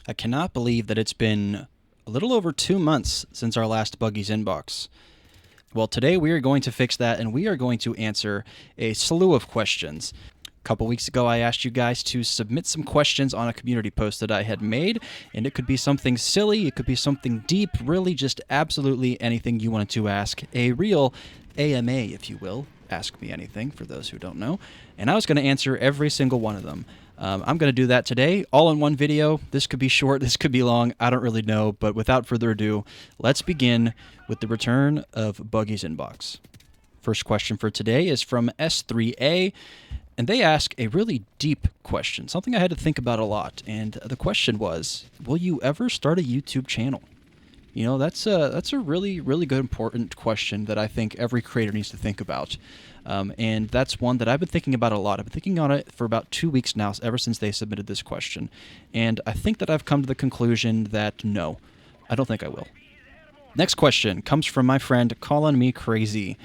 I cannot believe that it's been a little over 2 months since our last Buggy's Inbox. Well, today we are going to fix that and we are going to answer a slew of questions. A couple weeks ago, I asked you guys to submit some questions on a community post that I had made, and it could be something silly, it could be something deep, really just absolutely anything you wanted to ask. A real AMA, if you will. Ask Me Anything, for those who don't know. And I was going to answer every single one of them. I'm going to do that today, all in one video. This could be short, this could be long, I don't really know, but without further ado, let's begin with the return of Buggy's Inbox. First question for today is from S3A, and they ask a really deep question, something I had to think about a lot, and the question was, will you ever start a YouTube channel? You know, that's a really, really good, important question that I think every creator needs to think about. And that's one that I've been thinking about a lot. I've been thinking on it for about 2 weeks now, ever since they submitted this question. And I think that I've come to the conclusion that no, I don't think I will. Next question comes from my friend Calling Me Crazy.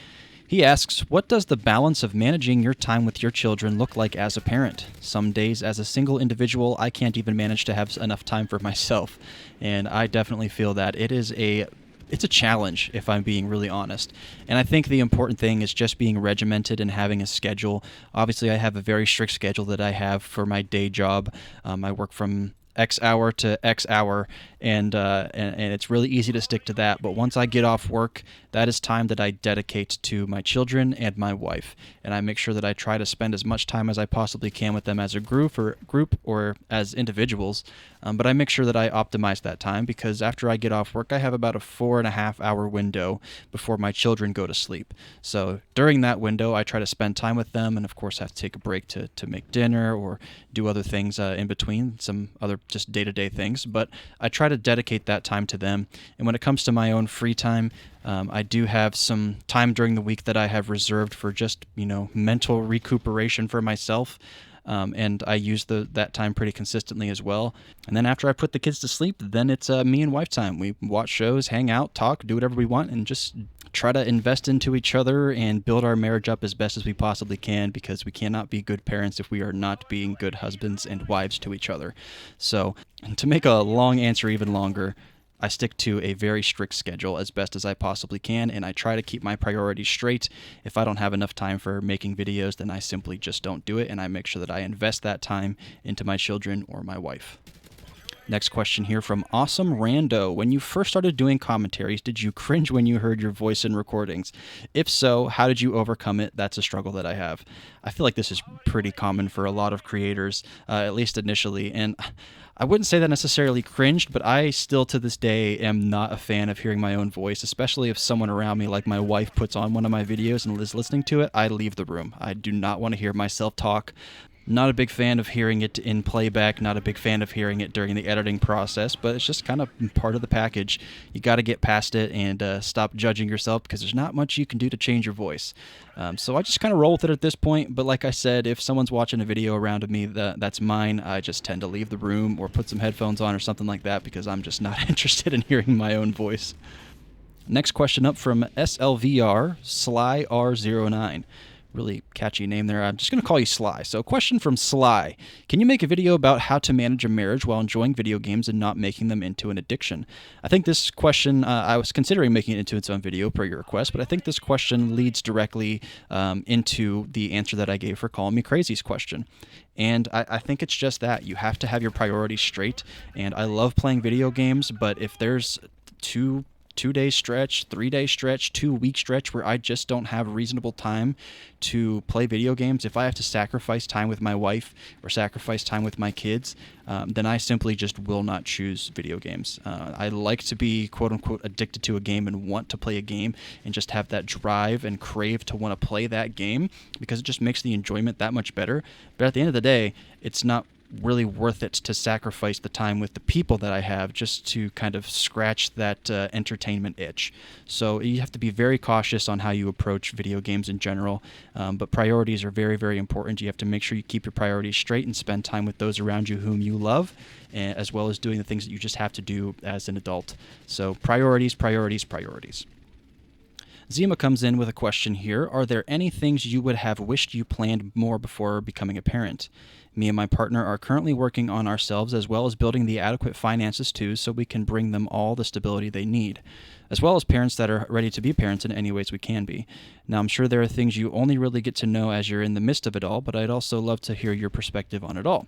He asks, what does the balance of managing your time with your children look like as a parent? Some days as a single individual, I can't even manage to have enough time for myself. And I definitely feel that it's a challenge, if I'm being really honest. And I think the important thing is just being regimented and having a schedule. Obviously, I have a very strict schedule that I have for my day job. I work from X hour to X hour, and it's really easy to stick to that. But once I get off work, that is time that I dedicate to my children and my wife, and I make sure that I try to spend as much time as I possibly can with them as a group or as individuals. But I make sure that I optimize that time, because after I get off work, I have about a 4.5 hour window before my children go to sleep. So during that window, I try to spend time with them, and of course have to take a break to make dinner or do other things in between, some other just day-to-day things. But I try to dedicate that time to them. And when it comes to my own free time, I do have some time during the week that I have reserved for just, mental recuperation for myself. And I use that time pretty consistently as well. And then after I put the kids to sleep, then it's me and wife time. We watch shows, hang out, talk, do whatever we want, and just try to invest into each other and build our marriage up as best as we possibly can, because we cannot be good parents if we are not being good husbands and wives to each other. So, to make a long answer even longer, I stick to a very strict schedule as best as I possibly can, and I try to keep my priorities straight. If I don't have enough time for making videos, then I simply just don't do it, and I make sure that I invest that time into my children or my wife. Next question here from Awesome Rando. When you first started doing commentaries, did you cringe when you heard your voice in recordings? If so, how did you overcome it? That's a struggle that I have. I feel like this is pretty common for a lot of creators, at least initially, and I wouldn't say that necessarily cringed, but I still to this day am not a fan of hearing my own voice, especially if someone around me, like my wife, puts on one of my videos and is listening to it. I leave the room. I do not want to hear myself talk. Not a big fan of hearing it in playback, not a big fan of hearing it during the editing process, but it's just kind of part of the package. You got to get past it and stop judging yourself, because there's not much you can do to change your voice. So I just kind of roll with it at this point, but like I said, if someone's watching a video around me that's mine, I just tend to leave the room or put some headphones on or something like that, because I'm just not interested in hearing my own voice. Next question up from SLVR, Sly R09. Really catchy name there. I'm just going to call you Sly. So, question from Sly. Can you make a video about how to manage a marriage while enjoying video games and not making them into an addiction? I think this question, I was considering making it into its own video per your request, but I think this question leads directly into the answer that I gave for Calling Me Crazy's question. And I think it's just that. You have to have your priorities straight. And I love playing video games, but if there's two-day stretch, 3-day stretch, 2-week stretch where I just don't have reasonable time to play video games, if I have to sacrifice time with my wife or sacrifice time with my kids, then I simply just will not choose video games. I like to be quote-unquote addicted to a game and want to play a game and just have that drive and crave to want to play that game, because it just makes the enjoyment that much better. But at the end of the day, it's not really worth it to sacrifice the time with the people that I have just to kind of scratch that entertainment itch. So you have to be very cautious on how you approach video games in general, but priorities are very, very important. You have to make sure you keep your priorities straight and spend time with those around you whom you love, as well as doing the things that you just have to do as an adult. So priorities, priorities, priorities. Zima comes in with a question here. Are there any things you would have wished you planned more before becoming a parent? Me and my partner are currently working on ourselves as well as building the adequate finances too so we can bring them all the stability they need, as well as parents that are ready to be parents in any ways we can be. Now, I'm sure there are things you only really get to know as you're in the midst of it all, but I'd also love to hear your perspective on it all.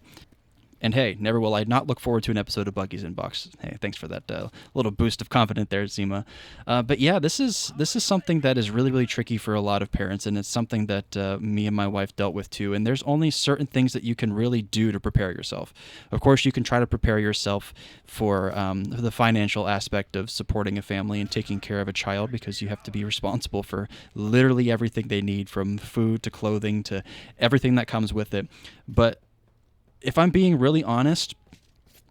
And hey, never will I not look forward to an episode of Buggy's Inbox. Hey, thanks for that little boost of confidence there, Zima. But yeah, this is something that is really, really tricky for a lot of parents, and it's something that me and my wife dealt with too. And there's only certain things that you can really do to prepare yourself. Of course, you can try to prepare yourself for the financial aspect of supporting a family and taking care of a child, because you have to be responsible for literally everything they need, from food to clothing to everything that comes with it. But if I'm being really honest,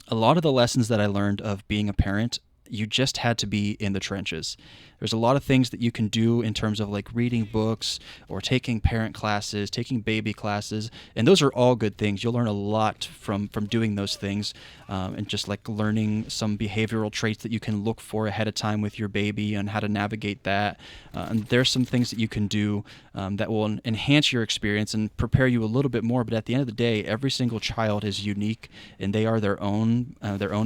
a lot of the lessons that I learned of being a parent, you just had to be in the trenches. There's a lot of things that you can do in terms of like reading books or taking parent classes, taking baby classes, and those are all good things. You'll learn a lot from doing those things, and just like learning some behavioral traits that you can look for ahead of time with your baby and how to navigate that. And there's some things that you can do that will enhance your experience and prepare you a little bit more. But at the end of the day, every single child is unique and they are their own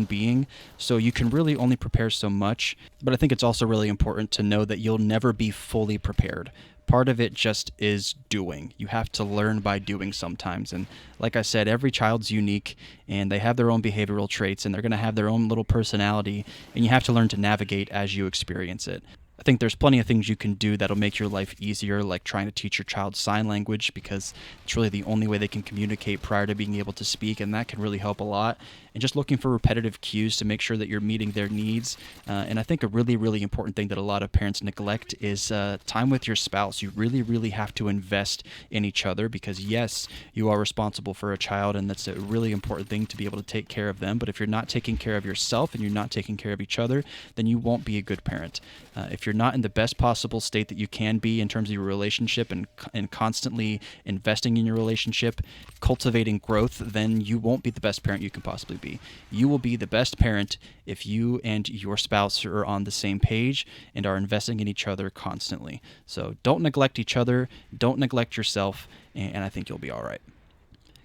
being. So you can really only prepare so much. But I think it's also really important to know that you'll never be fully prepared. Part of it just is doing. You have to learn by doing sometimes. And like I said, every child's unique and they have their own behavioral traits and they're going to have their own little personality, and you have to learn to navigate as you experience it. I think there's plenty of things you can do that'll make your life easier, like trying to teach your child sign language, because it's really the only way they can communicate prior to being able to speak, and that can really help a lot. And just looking for repetitive cues to make sure that you're meeting their needs. And I think a really, really important thing that a lot of parents neglect is time with your spouse. You really, really have to invest in each other, because yes, you are responsible for a child, and that's a really important thing to be able to take care of them. But if you're not taking care of yourself and you're not taking care of each other, then you won't be a good parent. If you're not in the best possible state that you can be in terms of your relationship and constantly investing in your relationship, cultivating growth, then you won't be the best parent you can possibly be. You will be the best parent if you and your spouse are on the same page and are investing in each other constantly. So don't neglect each other, don't neglect yourself, and I think you'll be all right.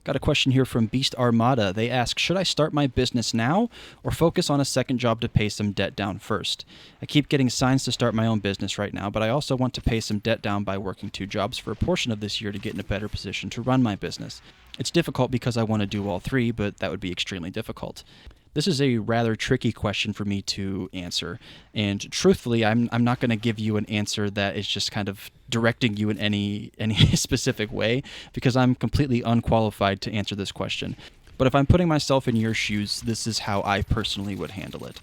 Got a question here from Beast Armada. They ask, should I start my business now or focus on a second job to pay some debt down first? I keep getting signs to start my own business right now, but I also want to pay some debt down by working 2 jobs for a portion of this year to get in a better position to run my business. It's difficult because I want to do all 3, but that would be extremely difficult. This is a rather tricky question for me to answer, and truthfully, I'm not going to give you an answer that is just kind of directing you in any specific way, because I'm completely unqualified to answer this question. But if I'm putting myself in your shoes, this is how I personally would handle it.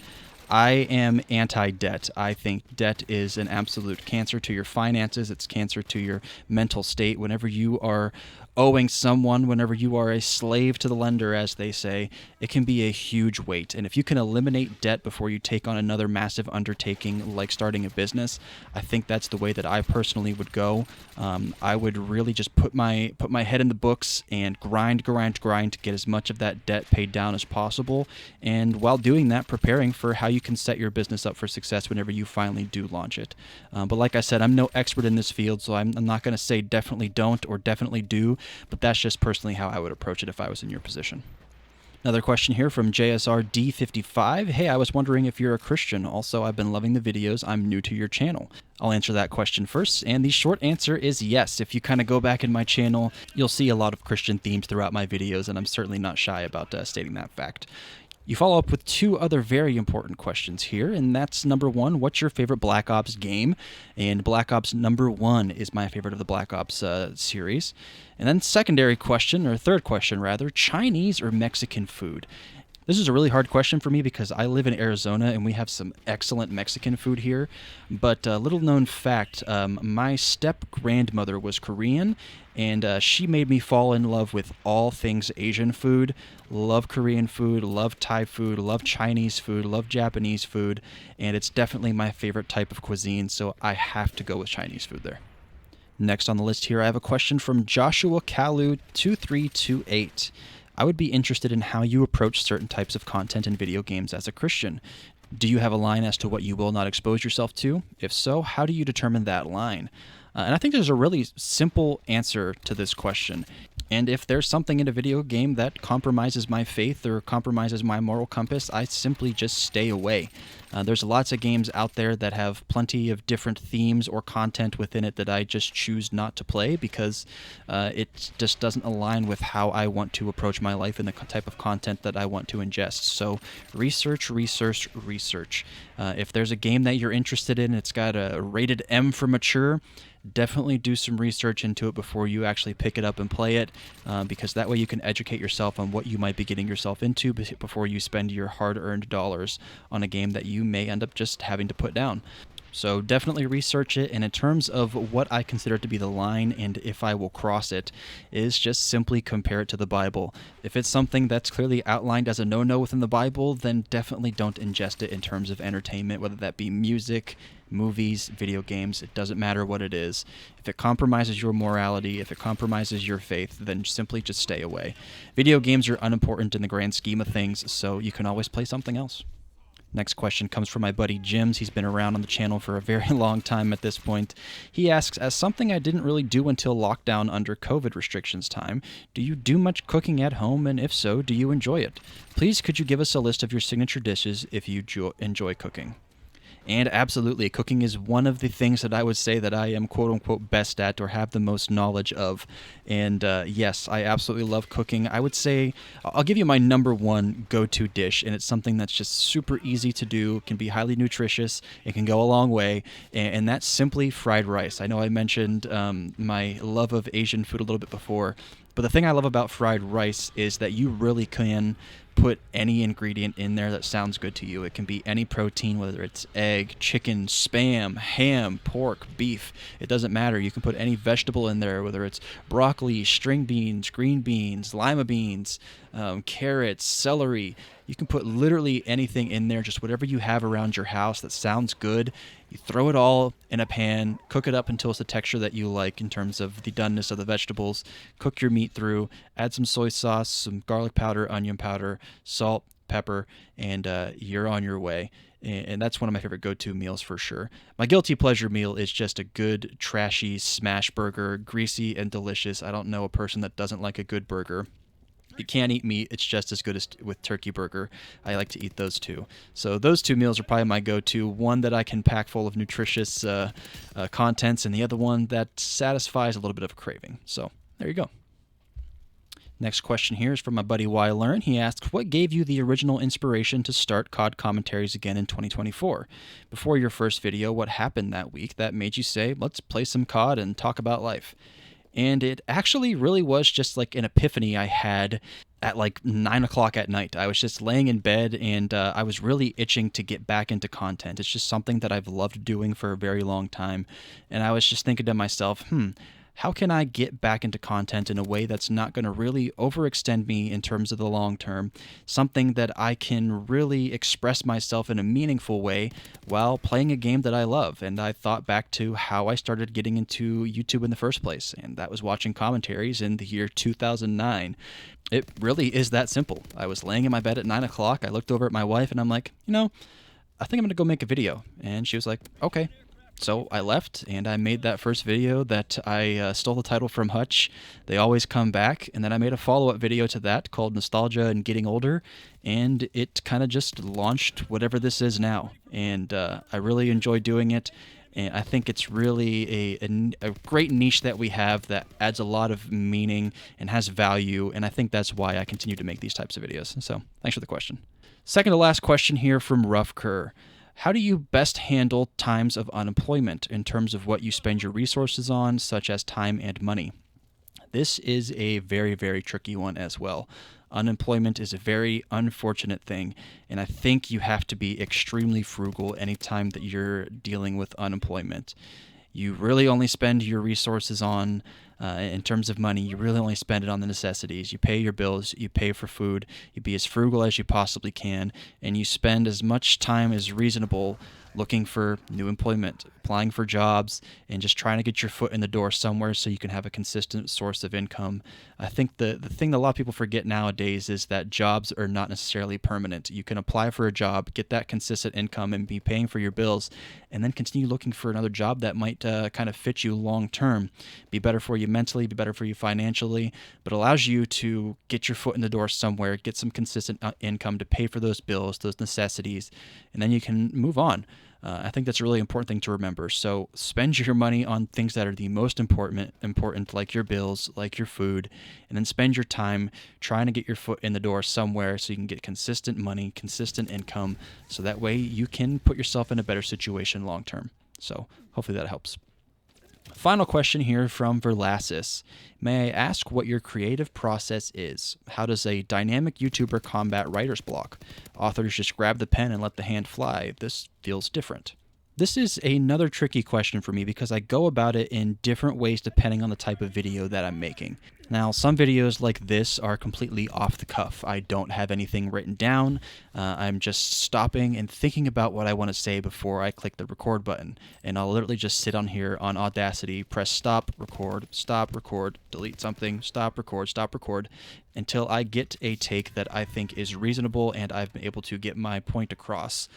I am anti-debt. I think debt is an absolute cancer to your finances. It's cancer to your mental state. Whenever you are owing someone, whenever you are a slave to the lender, as they say, it can be a huge weight. And if you can eliminate debt before you take on another massive undertaking like starting a business, I think that's the way that I personally would go. I would really just put my head in the books and grind to get as much of that debt paid down as possible. And while doing that, preparing for how you can set your business up for success whenever you finally do launch it. But like I said, I'm no expert in this field, so I'm not going to say definitely don't or definitely do, but that's just personally how I would approach it if I was in your position. Another question here from JSRD55. Hey, I was wondering if you're a Christian. Also, I've been loving the videos. I'm new to your channel. I'll answer that question first, and the short answer is yes. If you kind of go back in my channel, you'll see a lot of Christian themes throughout my videos, and I'm certainly not shy about stating that fact. You follow up with 2 other very important questions here, and that's number 1, what's your favorite Black Ops game? And Black Ops number 1 is my favorite of the Black Ops series. And then secondary question, or third question rather, Chinese or Mexican food? This is a really hard question for me because I live in Arizona and we have some excellent Mexican food here. But little known fact, my step-grandmother was Korean, and she made me fall in love with all things Asian food. Love Korean food, love Thai food, love Chinese food, love Japanese food, and it's definitely my favorite type of cuisine, so I have to go with Chinese food there. Next on the list here, I have a question from Joshua Kalu 2328. I would be interested in how you approach certain types of content in video games as a Christian. Do you have a line as to what you will not expose yourself to? If so, how do you determine that line? And I think there's a really simple answer to this question. And if there's something in a video game that compromises my faith or compromises my moral compass, I simply just stay away. There's lots of games out there that have plenty of different themes or content within it that I just choose not to play because it just doesn't align with how I want to approach my life and the type of content that I want to ingest. So research, research, research. If there's a game that you're interested in, it's got a rated M for mature, definitely do some research into it before you actually pick it up and play it, because that way you can educate yourself on what you might be getting yourself into before you spend your hard-earned dollars on a game that you may end up just having to put down. So definitely research it, and in terms of what I consider to be the line and if I will cross it, is just simply compare it to the Bible. If it's something that's clearly outlined as a no-no within the Bible, then definitely don't ingest it in terms of entertainment, whether that be music, movies, video games. It doesn't matter what it is. If it compromises your morality, if it compromises your faith, then simply just stay away. Video games are unimportant in the grand scheme of things, so you can always play something else. Next question comes from my buddy Jims. He's been around on the channel for a very long time at this point. He asks, as something I didn't really do until lockdown under COVID restrictions time, do you do much cooking at home, and if so, do you enjoy it? Please could you give us a list of your signature dishes if you enjoy cooking? And absolutely, cooking is one of the things that I would say that I am quote-unquote best at or have the most knowledge of. And yes, I absolutely love cooking. I would say I'll give you my number one go-to dish, and it's something that's just super easy to do, can be highly nutritious, it can go a long way, and that's simply fried rice. I know I mentioned my love of Asian food a little bit before, but the thing I love about fried rice is that you really can put any ingredient in there that sounds good to you. It can be any protein, whether it's egg, chicken, spam, ham, pork, beef. It doesn't matter. You can put any vegetable in there, whether it's broccoli, string beans, green beans, lima beans, carrots, celery. You can put literally anything in there, just whatever you have around your house that sounds good. You throw it all in a pan, cook it up until it's the texture that you like in terms of the doneness of the vegetables. Cook your meat through, add some soy sauce, some garlic powder, onion powder, salt, pepper, and you're on your way. And that's one of my favorite go-to meals for sure. My guilty pleasure meal is just a good, trashy smash burger, greasy and delicious. I don't know a person that doesn't like a good burger. If you can't eat meat, it's just as good as with turkey burger. I like to eat those two. So those two meals are probably my go-to. One that I can pack full of nutritious contents, and the other one that satisfies a little bit of a craving. So there you go. Next question here is from my buddy YLearn. He asks, what gave you the original inspiration to start COD commentaries again in 2024? Before your first video, what happened that week that made you say, let's play some COD and talk about life? And it actually really was just like an epiphany I had at like 9 o'clock at night. I was just laying in bed, and I was really itching to get back into content. It's just something that I've loved doing for a very long time. And I was just thinking to myself, how can I get back into content in a way that's not going to really overextend me in terms of the long term? Something that I can really express myself in a meaningful way while playing a game that I love. And I thought back to how I started getting into YouTube in the first place, and that was watching commentaries in the year 2009. It really is that simple. I was laying in my bed at 9 o'clock. I looked over at my wife, and I'm like, I think I'm going to go make a video. And she was like, okay. So I left, and I made that first video that I stole the title from Hutch, They Always Come Back, and then I made a follow-up video to that called Nostalgia and Getting Older, and it kind of just launched whatever this is now. And I really enjoy doing it, and I think it's really a great niche that we have that adds a lot of meaning and has value, and I think that's why I continue to make these types of videos. So thanks for the question. Second to last question here from Rough Kerr. How do you best handle times of unemployment in terms of what you spend your resources on, such as time and money? This is a very, very tricky one as well. Unemployment is a very unfortunate thing, and I think you have to be extremely frugal anytime that you're dealing with unemployment. You really only spend your resources on In terms of money, you really only spend it on the necessities. You pay your bills, you pay for food, you be as frugal as you possibly can, and you spend as much time as reasonable looking for new employment, applying for jobs, and just trying to get your foot in the door somewhere so you can have a consistent source of income. I think the thing that a lot of people forget nowadays is that jobs are not necessarily permanent. You can apply for a job, get that consistent income, and be paying for your bills, and then continue looking for another job that might kind of fit you long term, be better for you mentally, be better for you financially, but allows you to get your foot in the door somewhere, get some consistent income to pay for those bills, those necessities, and then you can move on. I think that's a really important thing to remember. So spend your money on things that are the most important, like your bills, like your food, and then spend your time trying to get your foot in the door somewhere so you can get consistent money, consistent income, so that way you can put yourself in a better situation long term. So hopefully that helps. Final question here from Verlasis. May I ask what your creative process is? How does a dynamic YouTuber combat writer's block? Authors just grab the pen and let the hand fly. This feels different. This is another tricky question for me because I go about it in different ways depending on the type of video that I'm making. Now, some videos like this are completely off the cuff. I don't have anything written down. I'm just stopping and thinking about what I want to say before I click the record button. And I'll literally just sit on here on Audacity, press stop, record, delete something, stop, record, until I get a take that I think is reasonable and I've been able to get my point across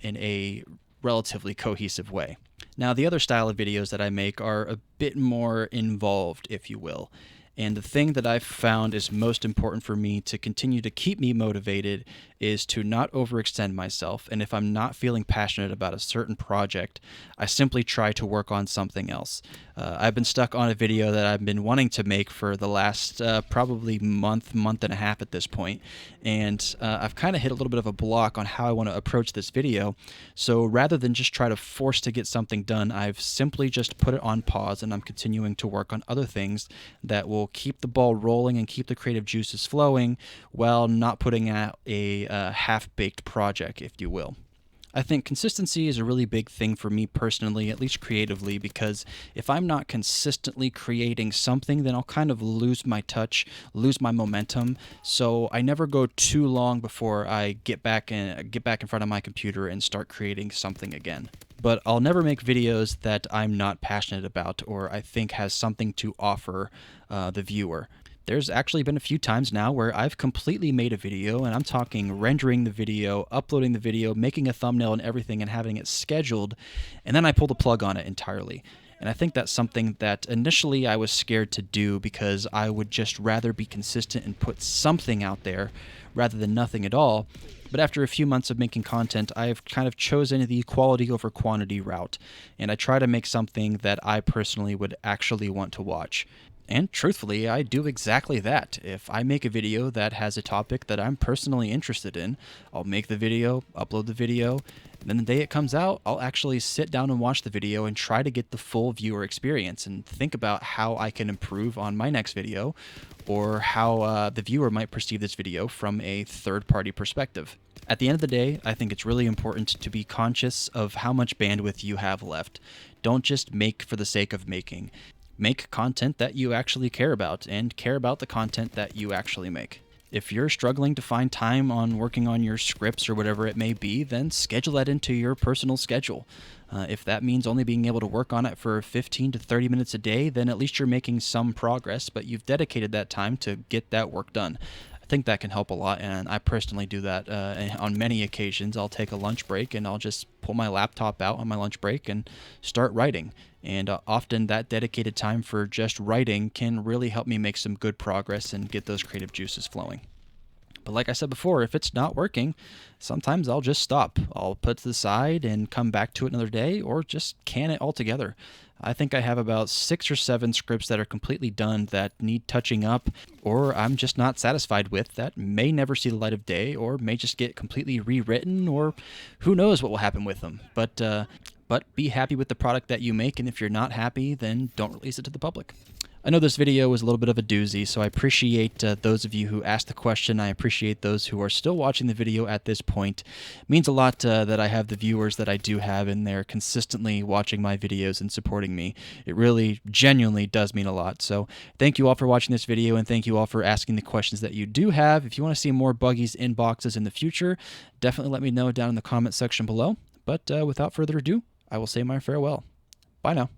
in a relatively cohesive way. Now, the other style of videos that I make are a bit more involved, if you will. And the thing that I've found is most important for me to continue to keep me motivated is to not overextend myself. And if I'm not feeling passionate about a certain project, I simply try to work on something else. I've been stuck on a video that I've been wanting to make for the last probably month and a half at this point. And I've kind of hit a little bit of a block on how I want to approach this video. So rather than just try to force to get something done, I've simply just put it on pause and I'm continuing to work on other things that will keep the ball rolling and keep the creative juices flowing while not putting out a half-baked project, if you will. I think consistency is a really big thing for me personally, at least creatively, because if I'm not consistently creating something, then I'll kind of lose my touch, lose my momentum. So I never go too long before I get back in front of my computer and start creating something again. But I'll never make videos that I'm not passionate about or I think has something to offer the viewer. There's actually been a few times now where I've completely made a video, and I'm talking rendering the video, uploading the video, making a thumbnail and everything, and having it scheduled, and then I pull the plug on it entirely. And I think that's something that initially I was scared to do because I would just rather be consistent and put something out there rather than nothing at all. But after a few months of making content, I've kind of chosen the quality over quantity route, and I try to make something that I personally would actually want to watch. And truthfully, I do exactly that. If I make a video that has a topic that I'm personally interested in, I'll make the video, upload the video, and then the day it comes out, I'll actually sit down and watch the video and try to get the full viewer experience and think about how I can improve on my next video or how the viewer might perceive this video from a third-party perspective. At the end of the day, I think it's really important to be conscious of how much bandwidth you have left. Don't just make for the sake of making. Make content that you actually care about and care about the content that you actually make. If you're struggling to find time on working on your scripts or whatever it may be, then schedule that into your personal schedule. If that means only being able to work on it for 15 to 30 minutes a day, then at least you're making some progress, but you've dedicated that time to get that work done. I think that can help a lot, and I personally do that on many occasions. I'll take a lunch break and I'll just pull my laptop out on my lunch break and start writing. And often that dedicated time for just writing can really help me make some good progress and get those creative juices flowing. But like I said before, if it's not working, sometimes I'll just stop. I'll put it to the side and come back to it another day or just can it altogether. I think I have about 6 or 7 scripts that are completely done that need touching up or I'm just not satisfied with that may never see the light of day or may just get completely rewritten or who knows what will happen with them. But be happy with the product that you make, and if you're not happy, then don't release it to the public. I know this video was a little bit of a doozy, so I appreciate those of you who asked the question. I appreciate those who are still watching the video at this point. It means a lot that I have the viewers that I do have, and they're consistently watching my videos and supporting me. It really, genuinely does mean a lot. So thank you all for watching this video, and thank you all for asking the questions that you do have. If you want to see more Buggies inboxes in the future, definitely let me know down in the comment section below. But without further ado, I will say my farewell. Bye now.